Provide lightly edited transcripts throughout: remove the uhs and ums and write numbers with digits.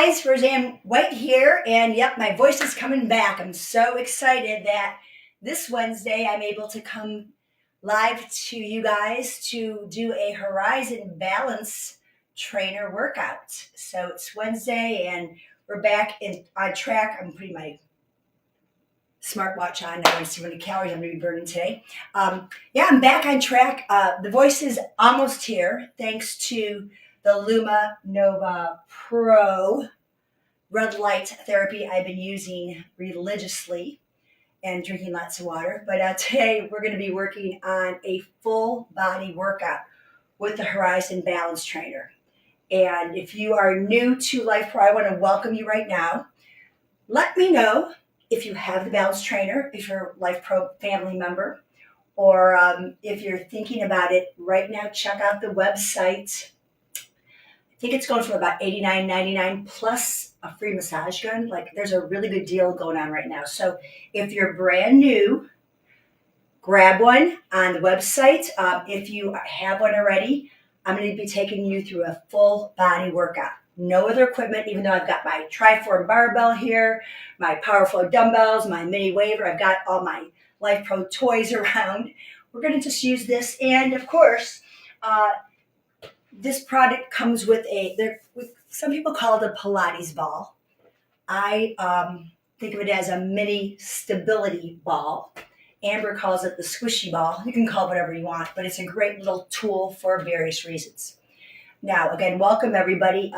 guys, Roseann White here, and yep, my voice is coming back. I'm so excited that this Wednesday I'm able to come live to you guys to do a Horizon Balance Trainer workout. So it's Wednesday, and we're back on track. I'm putting my smartwatch on. I want to see how many calories I'm going to be burning today. I'm back on track. The voice is almost here, thanks to the Luma Nova Pro red light therapy I've been using religiously and drinking lots of water. But today we're going to be working on a full body workout with the Horizon Balance Trainer. And if you are new to Life Pro, I want to welcome you right now. Let me know if you have the Balance Trainer, if you're a Life Pro family member, or if you're thinking about it right now, check out the website. I think it's going for about $89.99 plus a free massage gun. Like, there's a really good deal going on right now. So if you're brand new, grab one on the website. If you have one already, I'm going to be taking you through a full body workout. No other equipment, even though I've got my Triform barbell here, my Powerflow dumbbells, my mini waver. I've got all my Life Pro toys around. We're going to just use this. And of course, this product comes with some people call it a Pilates ball. I think of it as a mini stability ball. Amber calls it the squishy ball. You can call it whatever you want, but it's a great little tool for various reasons. Now, again, welcome everybody.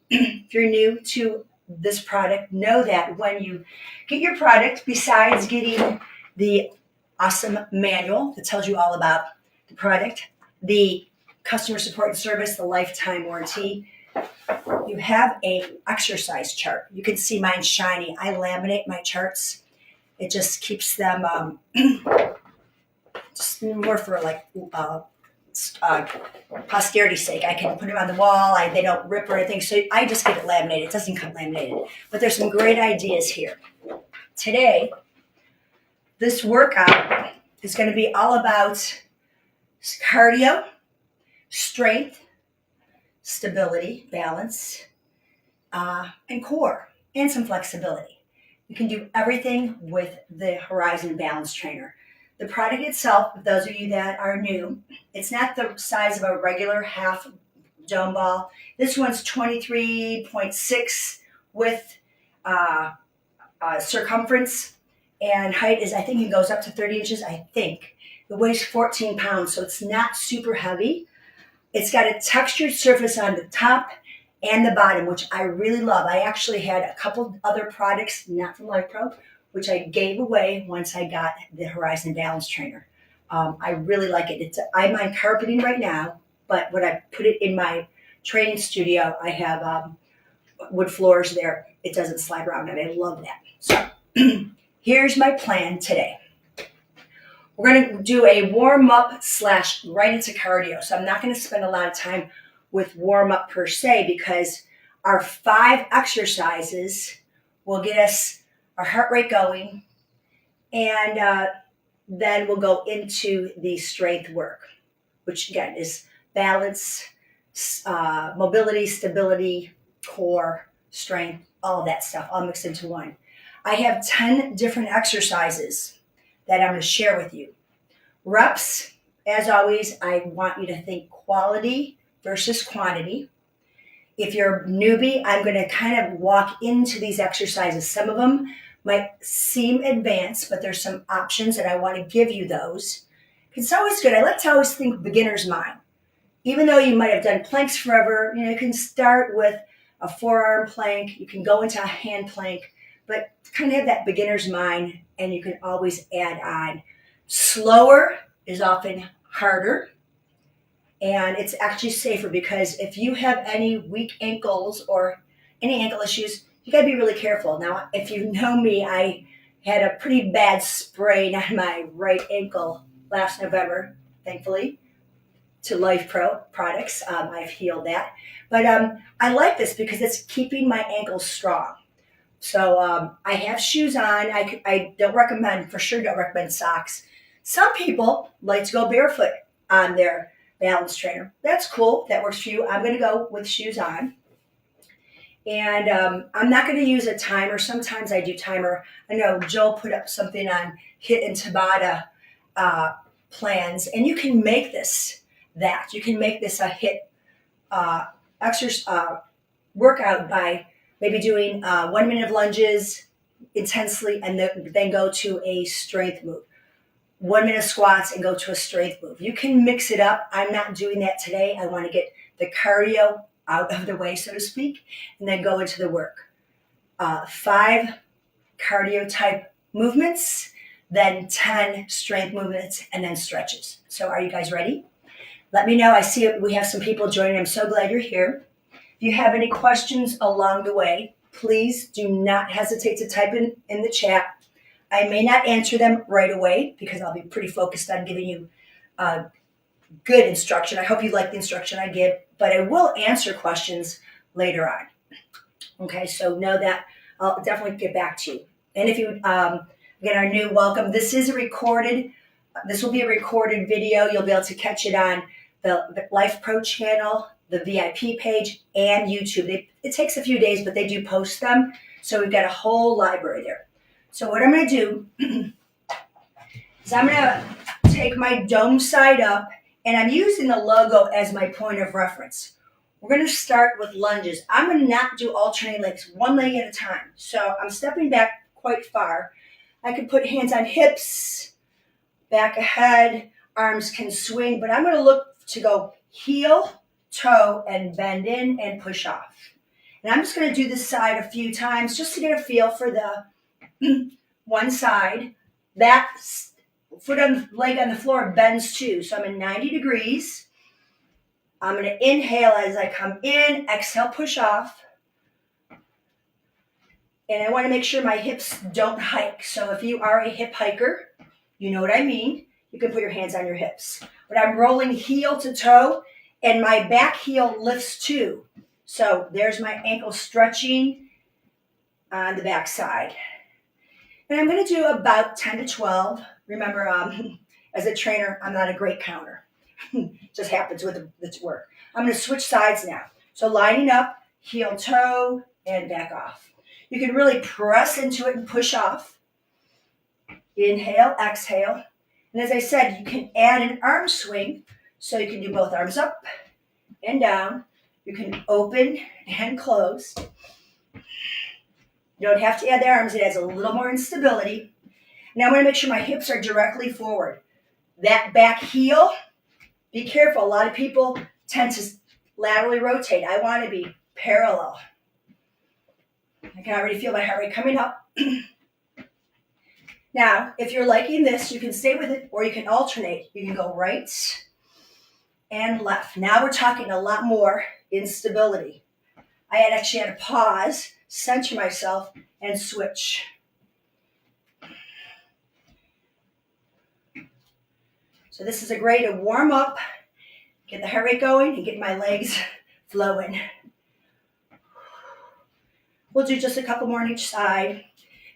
If you're new to this product, know that when you get your product, besides getting the awesome manual that tells you all about the product, the customer support and service, the lifetime warranty, you have a exercise chart. You can see mine shiny. I laminate my charts. It just keeps them just more for like posterity's sake. I can put them on the wall. They don't rip or anything. So I just get it laminated. It doesn't come laminated. But there's some great ideas here. Today, this workout is going to be all about cardio, strength, stability, balance, and core, and some flexibility. You can do everything with the Horizon Balance Trainer. The product itself, for those of you that are new, it's not the size of a regular half dome ball. This one's 23.6 with circumference, and height is, I think it goes up to 30 inches, I think. It weighs 14 pounds, so it's not super heavy. It's got a textured surface on the top and the bottom, which I really love. I actually had a couple other products, not from Life Pro, which I gave away once I got the Horizon Balance Trainer. I really like it. I'm on carpeting right now, but when I put it in my training studio, I have wood floors there. It doesn't slide around, and I love that. So here's my plan today. We're going to do a warm-up / right into cardio. So I'm not going to spend a lot of time with warm-up per se, because our 5 exercises will get us our heart rate going, and then we'll go into the strength work, which again is balance, mobility, stability, core, strength, all of that stuff, all mixed into one. I have 10 different exercises that I'm going to share with you. Reps, as always, I want you to think quality versus quantity. If you're a newbie, I'm going to kind of walk into these exercises. Some of them might seem advanced, but there's some options, and I want to give you those. It's always good. I like to always think beginner's mind. Even though you might have done planks forever, you can start with a forearm plank. You can go into a hand plank, but kind of have that beginner's mind, and you can always add on. Slower is often harder, and it's actually safer, because if you have any weak ankles or any ankle issues, you got to be really careful. Now, if you know me, I had a pretty bad sprain on my right ankle last November, thankfully, to Life Pro products. I've healed that. But I like this because it's keeping my ankles strong. So I have shoes on. I don't recommend, for sure don't recommend socks. Some people like to go barefoot on their balance trainer. That's cool. That works for you. I'm going to go with shoes on. And I'm not going to use a timer. Sometimes I do timer. I know Joel put up something on HIIT and Tabata plans, and you can make this that. You can make this a HIIT exercise workout by maybe doing 1 minute of lunges intensely and then go to a strength move. 1 minute squats and go to a strength move. You can mix it up. I'm not doing that today. I want to get the cardio out of the way, so to speak, and then go into the work. 5 cardio type movements, then 10 strength movements, and then stretches. So are you guys ready? Let me know. I see we have some people joining. I'm so glad you're here. If you have any questions along the way, please do not hesitate to type in the chat. I may not answer them right away because I'll be pretty focused on giving you good instruction. I hope you like the instruction I give, but I will answer questions later on. Okay, so know that I'll definitely get back to you. And if you, again, are new, welcome. This will be a recorded video. You'll be able to catch it on the Life Pro channel, the VIP page, and YouTube. It takes a few days, but they do post them. So we've got a whole library there. So what I'm going to do is I'm going to take my dome side up, and I'm using the logo as my point of reference. We're going to start with lunges. I'm going to not do alternating legs, one leg at a time. So I'm stepping back quite far. I can put hands on hips, back ahead, arms can swing, but I'm going to look to go heel, toe, and bend in and push off. And I'm just going to do this side a few times just to get a feel for the one side. That leg on the floor bends too. So I'm in 90 degrees. I'm going to inhale as I come in, exhale, push off. And I want to make sure my hips don't hike. So if you are a hip hiker, you know what I mean. You can put your hands on your hips. But I'm rolling heel to toe, and my back heel lifts too. So there's my ankle stretching on the back side. And I'm going to do about 10 to 12. Remember, as a trainer, I'm not a great counter. Just happens with the work. I'm going to switch sides now. So lining up, heel, toe, and back off. You can really press into it and push off. Inhale, exhale. And as I said, you can add an arm swing. So you can do both arms up and down. You can open and close. You don't have to add the arms. It adds a little more instability. Now I'm going to make sure my hips are directly forward. That back heel, be careful. A lot of people tend to laterally rotate. I want to be parallel. I can already feel my heart rate coming up. Now, if you're liking this, you can stay with it or you can alternate. You can go right and left. Now we're talking a lot more instability. I actually had to pause, center myself, and switch. So this is a great to warm up, get the heart rate going, and get my legs flowing. We'll do just a couple more on each side.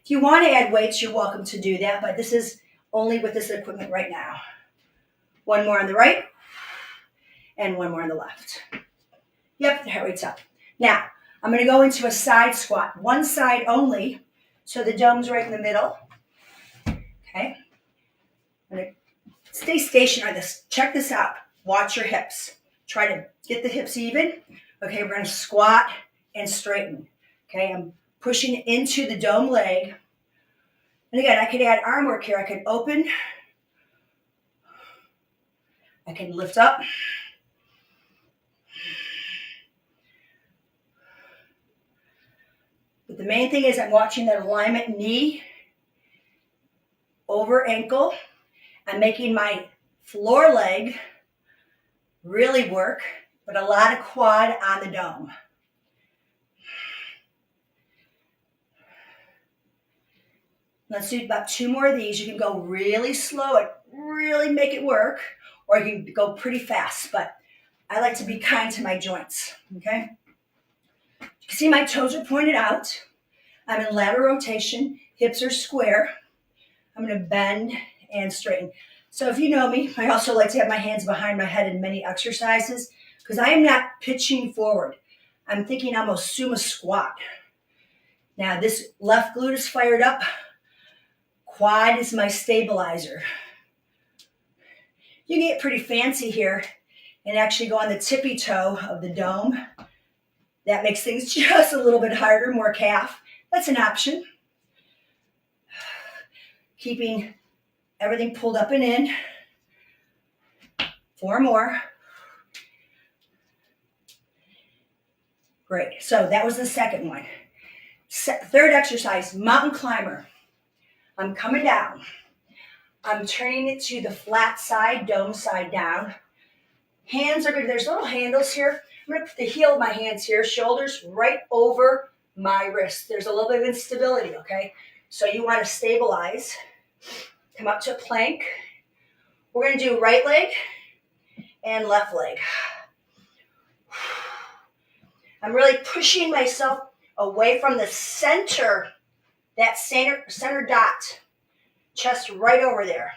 If you want to add weights, you're welcome to do that, but this is only with this equipment right now. One more on the right, and one more on the left. Yep, the heart rate's up. Now, I'm going to go into a side squat, one side only, so the dome's right in the middle. Okay. I'm going to stay stationary. Check this out. Watch your hips. Try to get the hips even. Okay, we're going to squat and straighten. Okay, I'm pushing into the dome leg. And again, I could add arm work here. I could open. I can lift up. But the main thing is I'm watching that alignment, knee over ankle. I'm making my floor leg really work, but a lot of quad on the dome. Let's do about 2 more of these. You can go really slow and really make it work, or you can go pretty fast, but I like to be kind to my joints, okay? You can see my toes are pointed out. I'm in lateral rotation. Hips are square. I'm going to bend and straighten. So if you know me, I also like to have my hands behind my head in many exercises because I am not pitching forward. I'm thinking almost sumo squat. Now this left glute is fired up. Quad is my stabilizer. You can get pretty fancy here and actually go on the tippy toe of the dome. That makes things just a little bit harder, more calf. That's an option. Keeping everything pulled up and in. 4 more. Great. So that was the second one. Third exercise, mountain climber. I'm coming down. I'm turning it to the flat side, dome side down. Hands are good. There's little handles here. I'm going to put the heel of my hands here, shoulders right over my wrist. There's a little bit of instability, okay? So you want to stabilize. Come up to a plank. We're going to do right leg and left leg. I'm really pushing myself away from the center, that center dot. Chest right over there.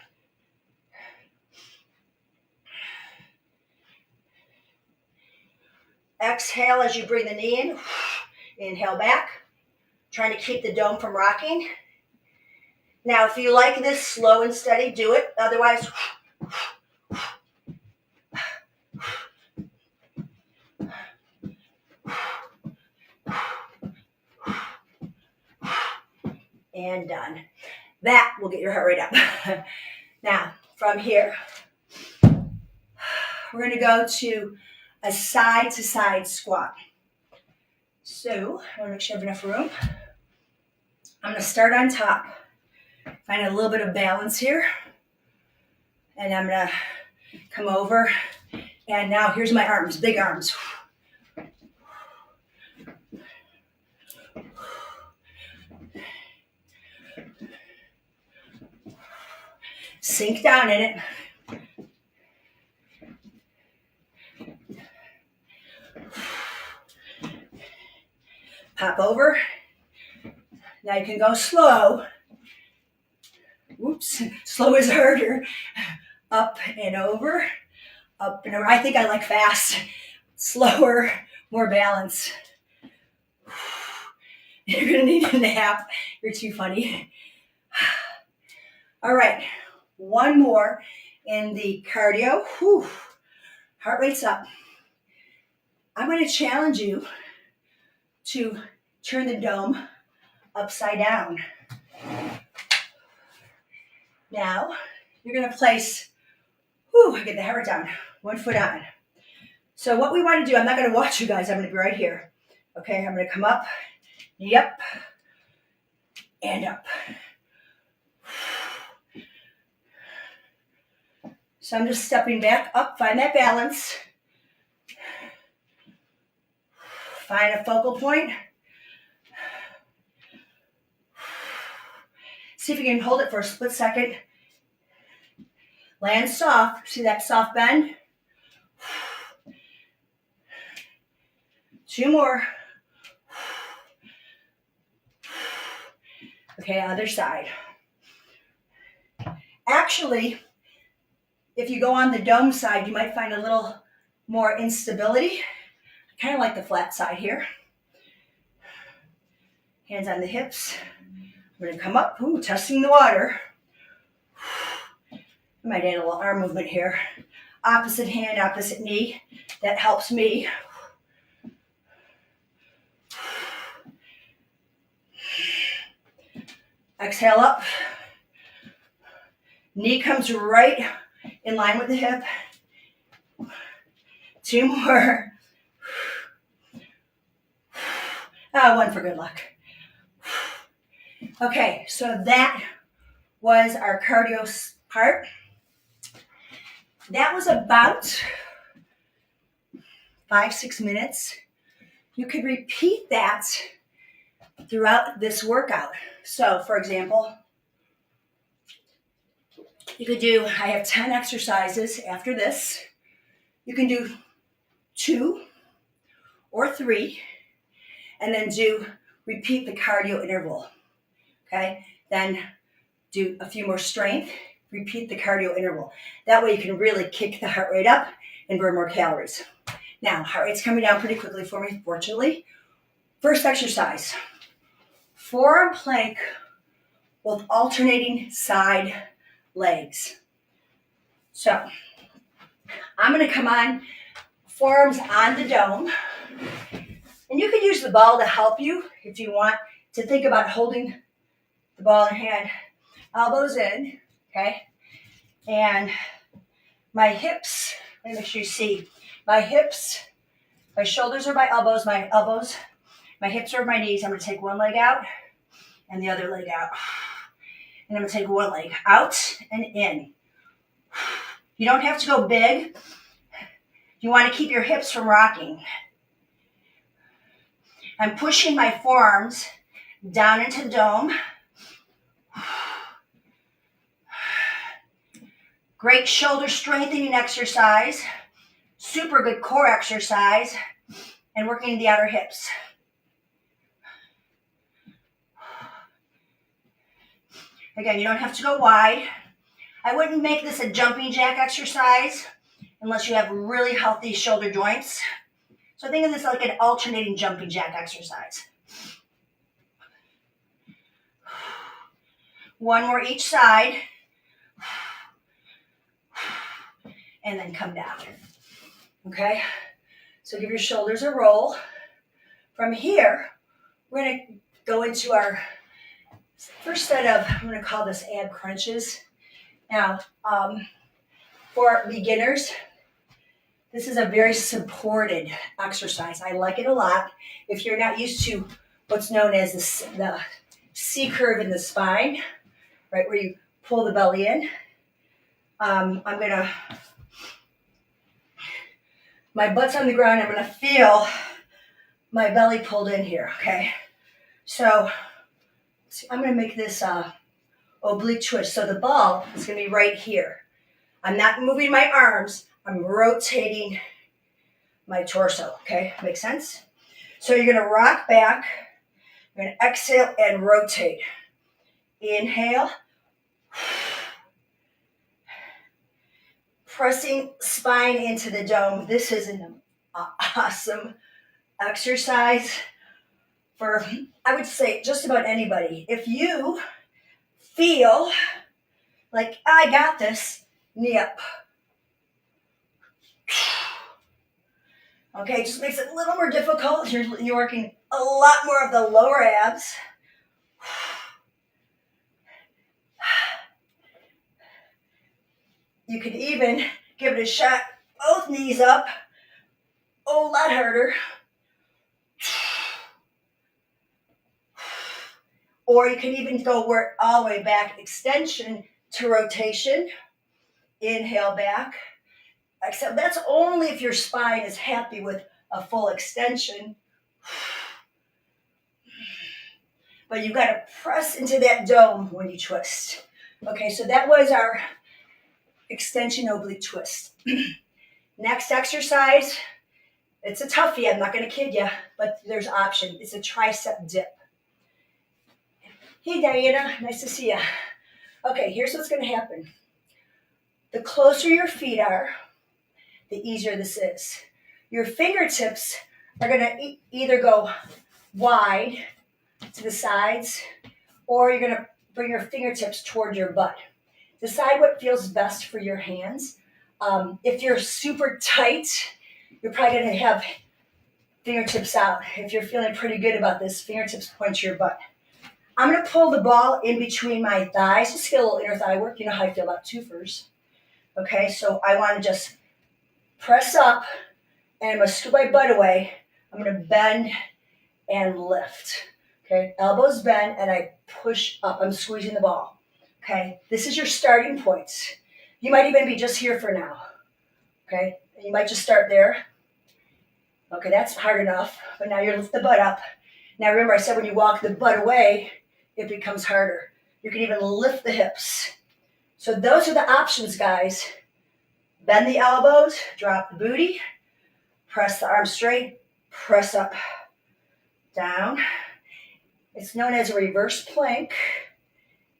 Exhale as you bring the knee in. Inhale back. Trying to keep the dome from rocking. Now, if you like this slow and steady, do it. Otherwise, and done. That will get your heart rate up. Now, from here, we're going to go to a side-to-side squat. So, I want to make sure I have enough room. I'm going to start on top. Find a little bit of balance here. And I'm going to come over. And now here's my arms, big arms. Sink down in it. Pop over. Now you can go slow. Whoops, slow is harder. Up and over, up and over. I think I like fast. Slower, more balance. You're gonna need a nap. You're too funny. All right, one more in the cardio. Whew. Heart rate's up. I'm gonna challenge you to turn the dome upside down. Now, you're gonna place, get the heart down, 1 foot on. So what we wanna do, I'm not gonna watch you guys, I'm gonna be right here. Okay, I'm gonna come up, yep, and up. So I'm just stepping back up, find that balance. Find a focal point. See if you can hold it for a split second. Land soft. See that soft bend? 2 more. Okay, other side. Actually, if you go on the dome side, you might find a little more instability. I kind of like the flat side here. Hands on the hips. I'm going to come up, testing the water. I might add a little arm movement here. Opposite hand, opposite knee. That helps me. Exhale up. Knee comes right in line with the hip. 2 more. 1 for good luck. Okay, so that was our cardio part. That was about 5-6 minutes. You could repeat that throughout this workout. So, for example, you could do, I have 10 exercises after this. You can do 2 or 3, and then repeat the cardio interval. Okay, then do a few more strength, repeat the cardio interval. That way you can really kick the heart rate up and burn more calories. Now, heart rate's coming down pretty quickly for me, fortunately. First exercise, forearm plank with alternating side legs. So, I'm gonna come on, forearms on the dome. And you can use the ball to help you if you want to think about holding the ball in your hand. Elbows in, okay? And my hips, let me make sure you see, my hips, my shoulders are my elbows, my hips are my knees. I'm gonna take one leg out and the other leg out. And I'm gonna take one leg out and in. You don't have to go big. You wanna keep your hips from rocking. I'm pushing my forearms down into the dome. Great shoulder strengthening exercise. Super good core exercise. And working the outer hips. Again, you don't have to go wide. I wouldn't make this a jumping jack exercise unless you have really healthy shoulder joints. So think of this like an alternating jumping jack exercise. One more each side. And then come down. Okay? So give your shoulders a roll. From here, we're going to go into our first set of, I'm going to call this ab crunches. Now, for beginners, this is a very supported exercise. I like it a lot. If you're not used to what's known as the C curve in the spine, right, where you pull the belly in, my butt's on the ground, I'm gonna feel my belly pulled in here, okay? So I'm gonna make this oblique twist. So the ball is gonna be right here. I'm not moving my arms, I'm rotating my torso, okay? Makes sense? So you're gonna rock back, you're gonna exhale and rotate. Inhale. Pressing spine into the dome. This is an awesome exercise for, I would say, just about anybody. If you feel like, I got this, knee up. Okay, just makes it a little more difficult. You're working a lot more of the lower abs. You could even give it a shot, both knees up, a lot harder. Or you can even go work all the way back, extension to rotation. Inhale back. Except that's only if your spine is happy with a full extension. But you've got to press into that dome when you twist. Okay, so that was our extension oblique twist. Next exercise, it's a toughie, I'm not going to kid you, but there's option. It's a tricep dip. Hey Diana, nice to see you. Okay, here's what's going to happen. The closer your feet are, the easier this is. Your fingertips are going to either go wide to the sides, or you're going to bring your fingertips toward your butt. Decide what feels best for your hands. If you're super tight, you're probably going to have fingertips out. If you're feeling pretty good about this, fingertips point to your butt. I'm going to pull the ball in between my thighs. Just get a little inner thigh work. You know how I feel about twofers. Okay, so I want to just press up, and I'm going to scoop my butt away. I'm going to bend and lift. Okay, elbows bend, and I push up. I'm squeezing the ball. Okay, this is your starting points. You might even be just here for now. Okay, you might just start there. Okay, that's hard enough, but now you lift the butt up. Now remember I said when you walk the butt away, it becomes harder. You can even lift the hips. So those are the options, guys. Bend the elbows, drop the booty, press the arms straight, press up, down. It's known as a reverse plank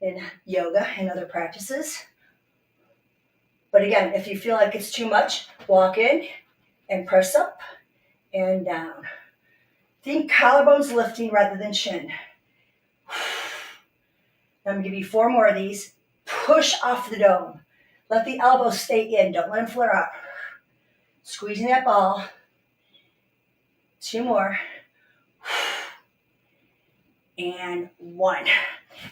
in yoga and other practices. But again, if you feel like it's too much, walk in and press up and down. Think collarbones lifting rather than chin. I'm going to give you 4 more of these. Push off the dome. Let the elbows stay in. Don't let them flare out. Squeezing that ball. 2 more. And 1.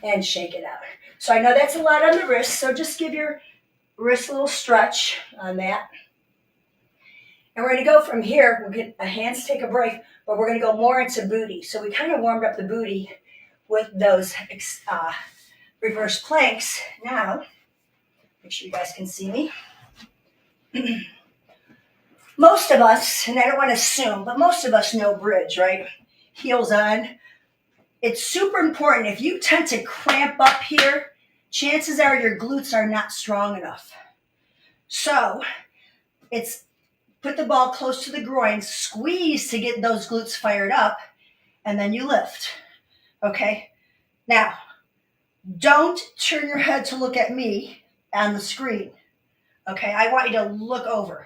And shake it out. So I know that's a lot on the wrist, so just give your wrist a little stretch on that. And we're going to go from here. We'll get our hands take a break, but we're going to go more into booty. So we kind of warmed up the booty with those reverse planks. Now, make sure you guys can see me. Most of us, and I don't want to assume, but most of us know bridge, right? Heels on. It's super important. If you tend to cramp up here, chances are your glutes are not strong enough. So it's put the ball close to the groin, squeeze to get those glutes fired up, and then you lift. Okay? Now, don't turn your head to look at me on the screen. Okay? I want you to look over.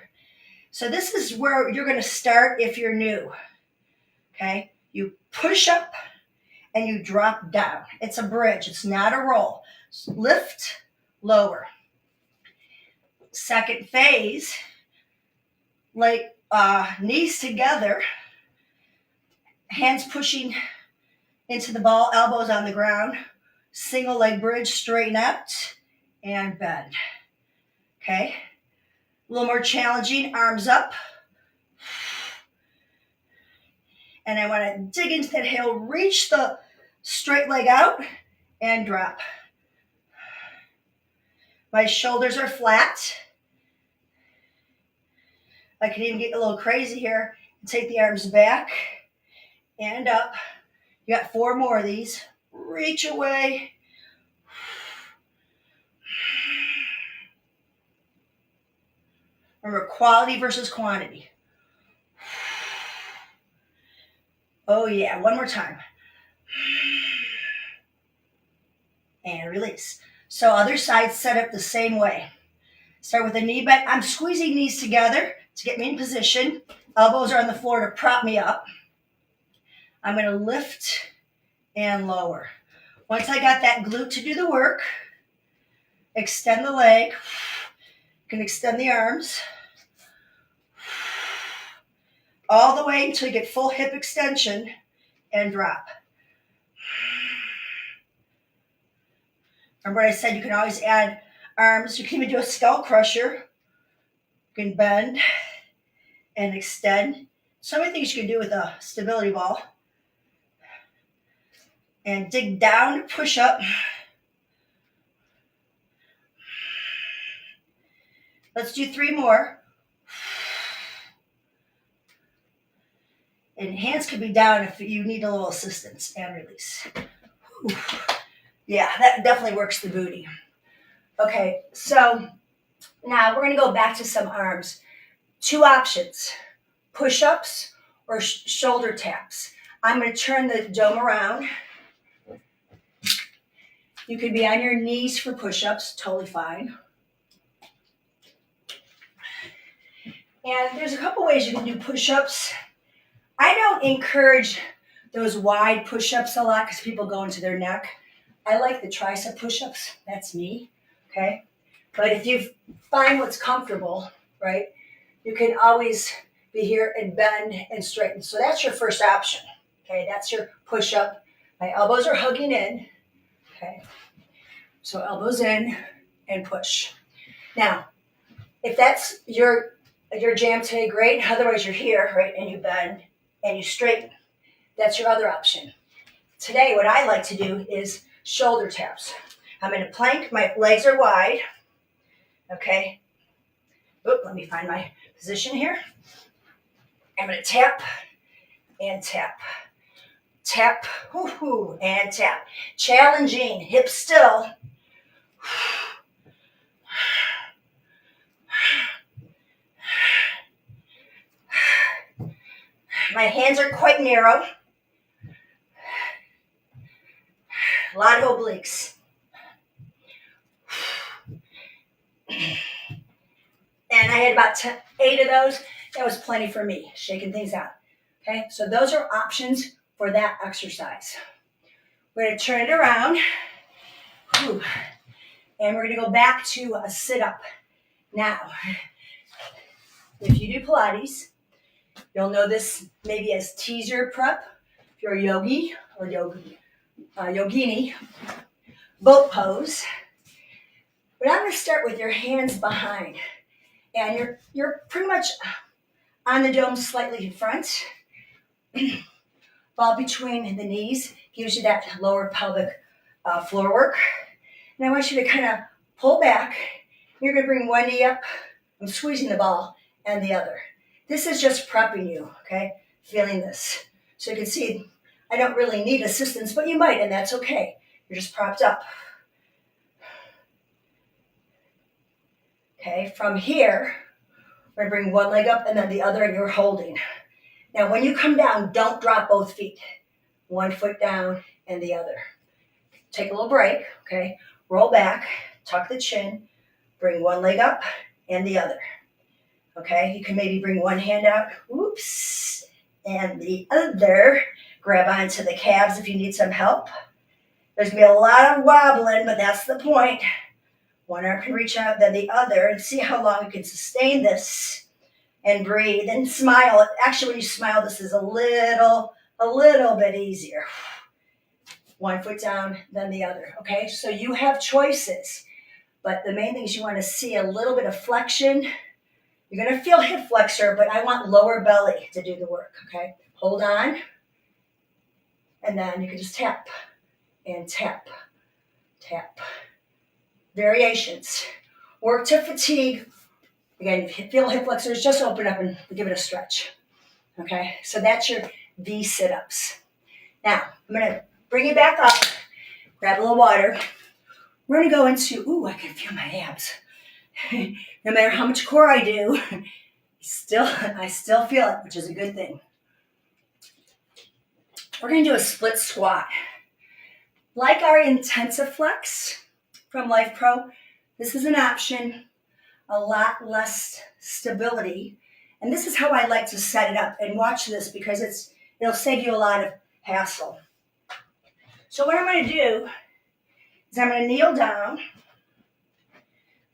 So this is where you're going to start if you're new. Okay? You push up and you drop down. It's a bridge. It's not a roll. Lift, lower. Second phase, like knees together, hands pushing into the ball, elbows on the ground, single leg bridge, straighten out, and bend. Okay? A little more challenging, arms up. And I want to dig into that heel, reach the straight leg out, and drop. My shoulders are flat. I can even get a little crazy here and take the arms back and up. You got 4 more of these. Reach away. Remember, quality versus quantity. Oh yeah, one more time. And release. So other side set up the same way. Start with a knee bend. I'm squeezing knees together to get me in position. Elbows are on the floor to prop me up. I'm going to lift and lower. Once I got that glute to do the work, extend the leg. You can extend the arms. All the way until you get full hip extension and drop. Remember what I said, you can always add arms. You can even do a skull crusher. You can bend and extend. So many things you can do with a stability ball. And dig down, push up. Let's do 3 more. And hands can be down if you need a little assistance, and release. Whew. Yeah, that definitely works the booty. Okay, so now we're going to go back to some arms. 2 options, push-ups or shoulder taps. I'm going to turn the dome around. You could be on your knees for push-ups, totally fine. And there's a couple ways you can do push-ups. I don't encourage those wide push-ups a lot because people go into their neck. I like the tricep push-ups. That's me, okay? But if you find what's comfortable, right, you can always be here and bend and straighten. So that's your first option, okay? That's your push-up. My elbows are hugging in, okay? So elbows in and push. Now, if that's your jam today, great. Otherwise, you're here, right, and you bend and you straighten. That's your other option. Today, what I like to do is shoulder taps. I'm in a plank. My legs are wide. Okay. Oop, let me find my position here. I'm going to tap and tap. Tap, whoo-hoo, and tap. Challenging, hips still. My hands are quite narrow. A lot of obliques. And I had about 8 of those. That was plenty for me, shaking things out. Okay, so those are options for that exercise. We're going to turn it around. Whew. And we're going to go back to a sit-up. Now, if you do Pilates, you'll know this maybe as teaser prep. If you're a yogi or yogini, boat pose. But I'm going to start with your hands behind. And you're pretty much on the dome slightly in front. Ball between the knees gives you that lower pelvic floor work. And I want you to kind of pull back. You're going to bring one knee up. I'm squeezing the ball and the other. This is just prepping you, okay? Feeling this. So you can see I don't really need assistance, but you might, and that's okay. You're just propped up. Okay, from here, we're going to bring one leg up and then the other, and you're holding. Now, when you come down, don't drop both feet. One foot down and the other. Take a little break, okay? Roll back, tuck the chin, bring one leg up and the other. Okay, you can maybe bring one hand out, whoops, and the other. Grab onto the calves if you need some help. There's going to be a lot of wobbling, but that's the point. One arm can reach out, then the other, and see how long you can sustain this. And breathe and smile. Actually, when you smile, this is a little bit easier. One foot down, then the other. Okay, so you have choices, but the main thing is you want to see a little bit of flexion. You're going to feel hip flexor, but I want lower belly to do the work. Okay, hold on, and then you can just tap and tap, tap. Variations. Work to fatigue. Again, if you feel hip flexors, just open up and give it a stretch. Okay, so that's your V sit-ups. Now, I'm going to bring it back up, grab a little water. We're going to go into, ooh, I can feel my abs. No matter how much core I do, I still feel it, which is a good thing. We're going to do a split squat. Like our intensive flex from Life Pro, this is an option. A lot less stability. And this is how I like to set it up. And watch this because it'll save you a lot of hassle. So what I'm going to do is I'm going to kneel down.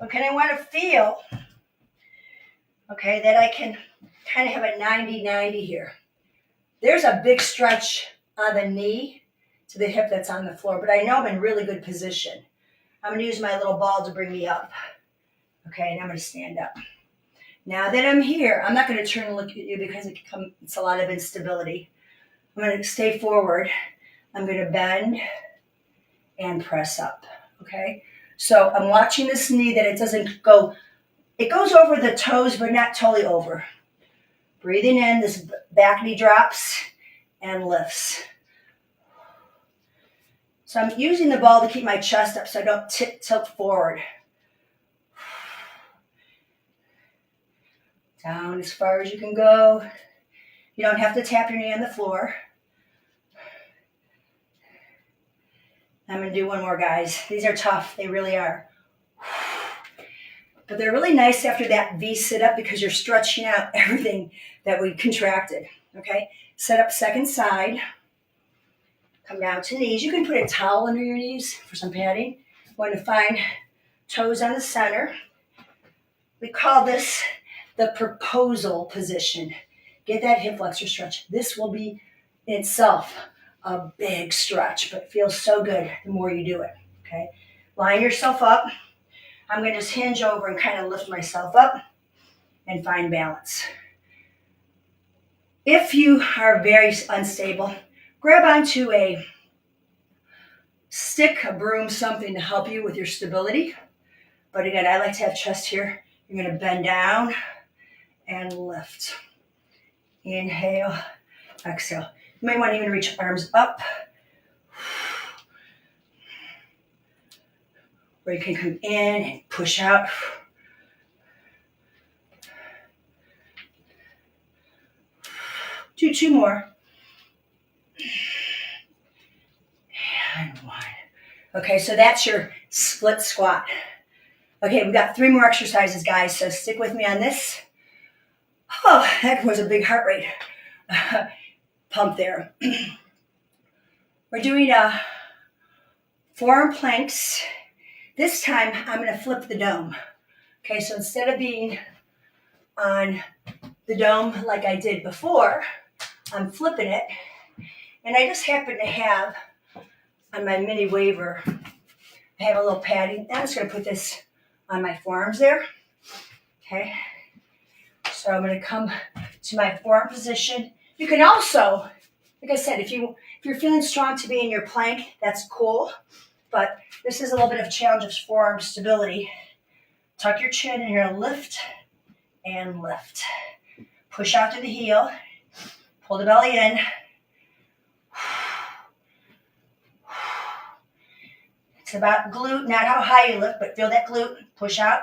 Okay, I want to feel, okay, that I can kind of have a 90-90 here. There's a big stretch on the knee to the hip that's on the floor, but I know I'm in really good position. I'm going to use my little ball to bring me up. Okay, and I'm going to stand up. Now that I'm here, I'm not going to turn and look at you because it's a lot of instability. I'm going to stay forward. I'm going to bend and press up. Okay, so I'm watching this knee that it doesn't go, it goes over the toes, but not totally over. Breathing in, this back knee drops and lifts. So I'm using the ball to keep my chest up so I don't tilt forward. Down as far as you can go. You don't have to tap your knee on the floor. I'm going to do one more, guys. These are tough. They really are. But they're really nice after that V sit-up because you're stretching out everything that we contracted. Okay? Set up second side. Come down to knees. You can put a towel under your knees for some padding. Want to find toes on the center. We call this the proposal position. Get that hip flexor stretch. This will be in itself a big stretch, but it feels so good the more you do it. Okay? Line yourself up. I'm going to just hinge over and kind of lift myself up and find balance. If you are very unstable, grab onto a stick, a broom, something to help you with your stability. But again, I like to have chest here. You're going to bend down and lift. Inhale, exhale. You may want to even reach arms up. Or you can come in and push out. Do two more. And one. Okay, so that's your split squat. Okay, we've got 3 more exercises, guys, so stick with me on this. Oh, that was a big heart rate pump there. We're doing forearm planks. This time I'm going to flip the dome. Okay, so instead of being on the dome like I did before, I'm flipping it. And I just happen to have on my mini waiver, I have a little padding. I'm just going to put this on my forearms there. Okay, so I'm going to come to my forearm position. You can also, like I said, if you're feeling strong to be in your plank, that's cool. But this is a little bit of a challenge of forearm stability. Tuck your chin and you're going to lift and lift. Push out to the heel. Pull the belly in. It's about glute, not how high you lift, but feel that glute. Push out.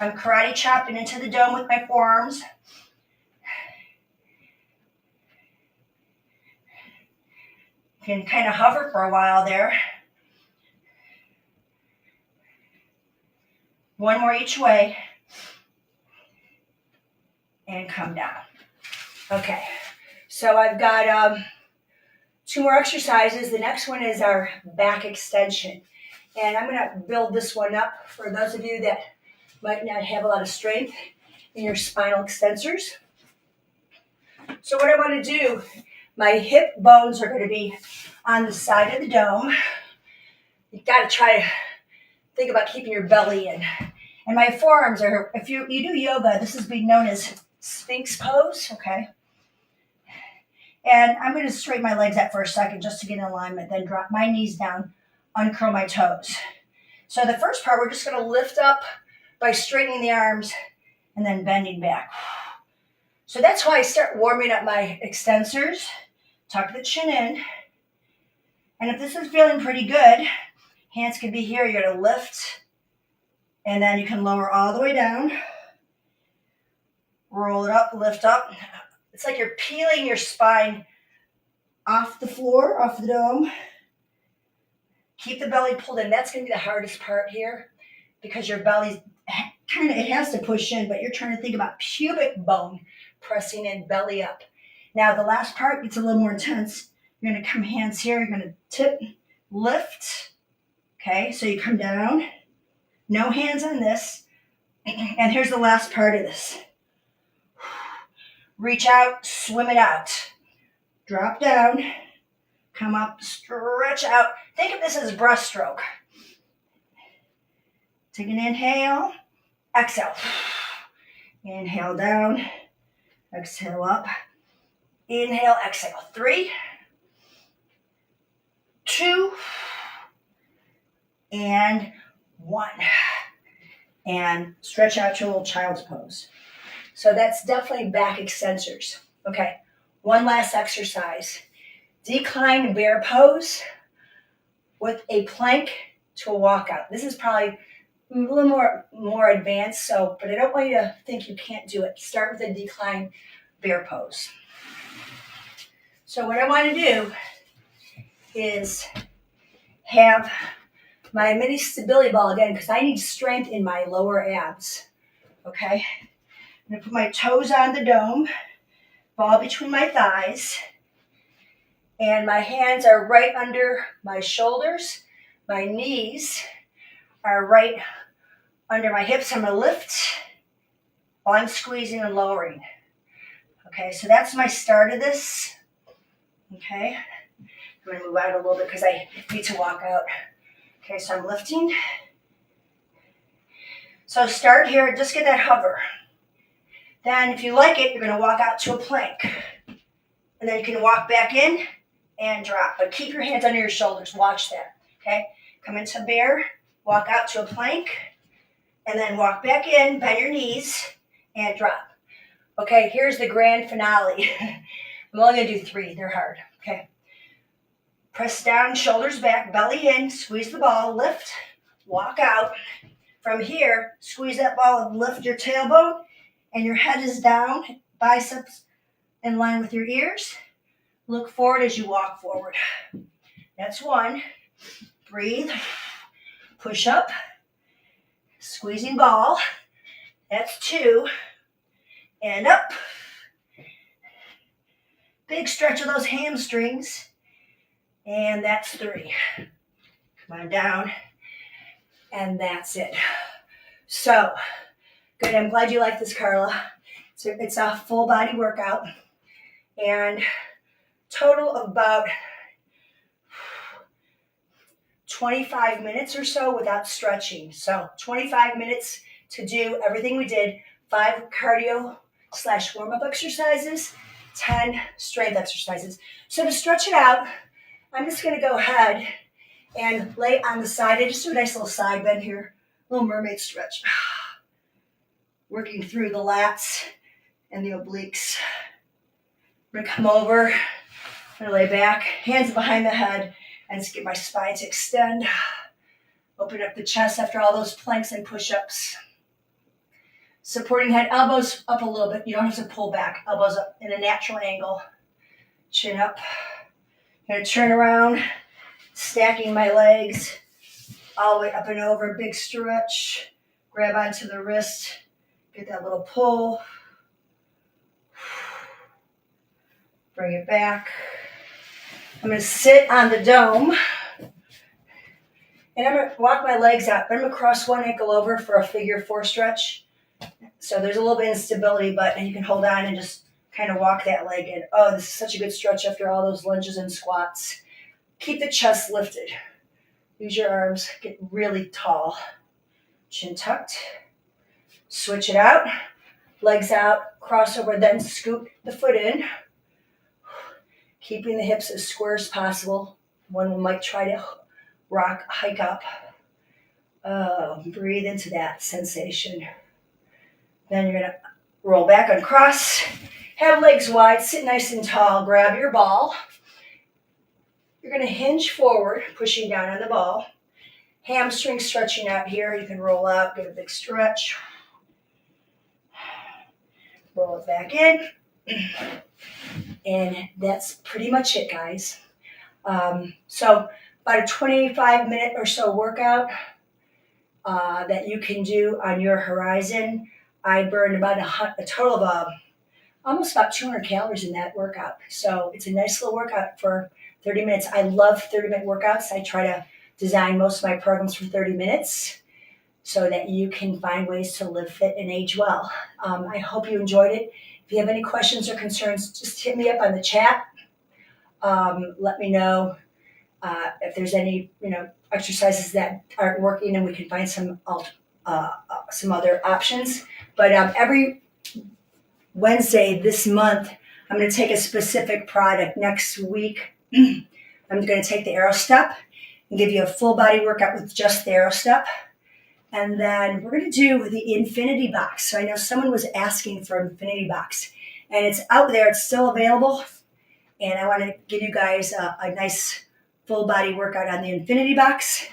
I'm karate chopping into the dome with my forearms. You can kind of hover for a while there. One more each way. And come down. Okay, so I've got 2 more exercises. The next one is our back extension. And I'm going to build this one up for those of you that might not have a lot of strength in your spinal extensors. So what I want to do, my hip bones are going to be on the side of the dome. You've got to try to think about keeping your belly in. And my forearms are, if you do yoga, this is being known as Sphinx pose, okay? And I'm going to straighten my legs out for a second just to get in alignment, then drop my knees down, uncurl my toes. So the first part, we're just going to lift up by straightening the arms and then bending back. So that's how I start warming up my extensors. Tuck the chin in. And if this is feeling pretty good, hands can be here. You're going to lift, and then you can lower all the way down. Roll it up, lift up. It's like you're peeling your spine off the floor, off the dome. Keep the belly pulled in. That's going to be the hardest part here because your belly's kind of, it has to push in, but you're trying to think about pubic bone pressing in, belly up. Now, the last part gets a little more intense. You're going to come hands here. You're going to tip, lift. Okay, so you come down. No hands on this. And here's the last part of this. Reach out, swim it out. Drop down, come up, stretch out. Think of this as breaststroke. Take an inhale, exhale. Inhale down, exhale up. Inhale, exhale. 3, 2, and 1. And stretch out your little child's pose. So that's definitely back extensors. Okay, one last exercise. Decline bear pose with a plank to a walkout. This is probably a little more advanced, but I don't want you to think you can't do it. Start with a decline bear pose. So what I want to do is have my mini stability ball again because I need strength in my lower abs. Okay? I'm going to put my toes on the dome, ball between my thighs, and my hands are right under my shoulders. My knees are right under my hips. I'm going to lift while I'm squeezing and lowering. Okay, so that's my start of this. Okay, I'm going to move out a little bit because I need to walk out. Okay, so I'm lifting. So start here, just get that hover. Then if you like it, you're going to walk out to a plank. And then you can walk back in and drop. But keep your hands under your shoulders. Watch that. Okay? Come into bear, walk out to a plank, and then walk back in, bend your knees, and drop. Okay, here's the grand finale. I'm only going to do 3. They're hard. Okay. Press down, shoulders back, belly in, squeeze the ball, lift, walk out. From here, squeeze that ball and lift your tailbone. And your head is down, biceps in line with your ears. Look forward as you walk forward. That's 1. Breathe. Push up. Squeezing ball. That's 2. And up. Big stretch of those hamstrings. And that's 3. Come on down. And that's it. So, good. I'm glad you like this, Carla. So it's a full body workout. And total of about 25 minutes or so without stretching. So 25 minutes to do everything we did. 5 cardio / warm-up exercises, 10 strength exercises. So to stretch it out, I'm just going to go ahead and lay on the side. I just do a nice little side bend here, little mermaid stretch. Working through the lats and the obliques. I'm going to come over, I'm going to lay back, hands behind the head, and just get my spine to extend. Open up the chest after all those planks and push-ups. Supporting head, elbows up a little bit. You don't have to pull back. Elbows up in a natural angle. Chin up. I'm going to turn around, stacking my legs all the way up and over. Big stretch. Grab onto the wrist. Get that little pull. Bring it back. I'm going to sit on the dome. And I'm going to walk my legs out. I'm going to cross one ankle over for a figure 4 stretch. So there's a little bit of instability, but you can hold on and just kind of walk that leg in. Oh, this is such a good stretch after all those lunges and squats. Keep the chest lifted. Use your arms. Get really tall. Chin tucked. Switch it out. Legs out. Crossover, then scoot the foot in. Keeping the hips as square as possible. One might try to hike up. Breathe into that sensation. Then you're going to roll back, uncross. Have legs wide, sit nice and tall. Grab your ball. You're going to hinge forward, pushing down on the ball. Hamstring stretching out here. You can roll out, get a big stretch. Roll it back in. And that's pretty much it, guys. So about a 25-minute or so workout that you can do on your horizon. I burned about a total of almost about 200 calories in that workout. So it's a nice little workout for 30 minutes. I love 30-minute workouts. I try to design most of my programs for 30 minutes so that you can find ways to live fit and age well. I hope you enjoyed it. If you have any questions or concerns, just hit me up on the chat. Let me know if there's any exercises that aren't working, and we can find some other options. But every Wednesday this month, I'm going to take a specific product. Next week, I'm going to take the Aero Step and give you a full body workout with just the Aero Step. And then we're going to do the Infinity Box. So I know someone was asking for Infinity Box, and it's out there. It's still available. And I want to give you guys a nice full body workout on the Infinity Box.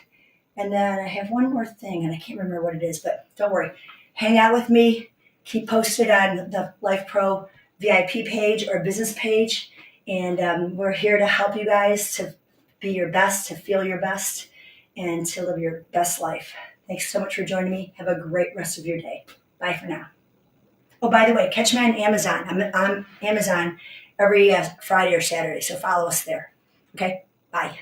And then I have one more thing, and I can't remember what it is, but don't worry. Hang out with me. Keep posted on the Life Pro VIP page or business page. And we're here to help you guys to be your best, to feel your best, and to live your best life. Thanks so much for joining me. Have a great rest of your day. Bye for now. Oh, by the way, catch me on Amazon. I'm on Amazon every Friday or Saturday, so follow us there. Okay? Bye.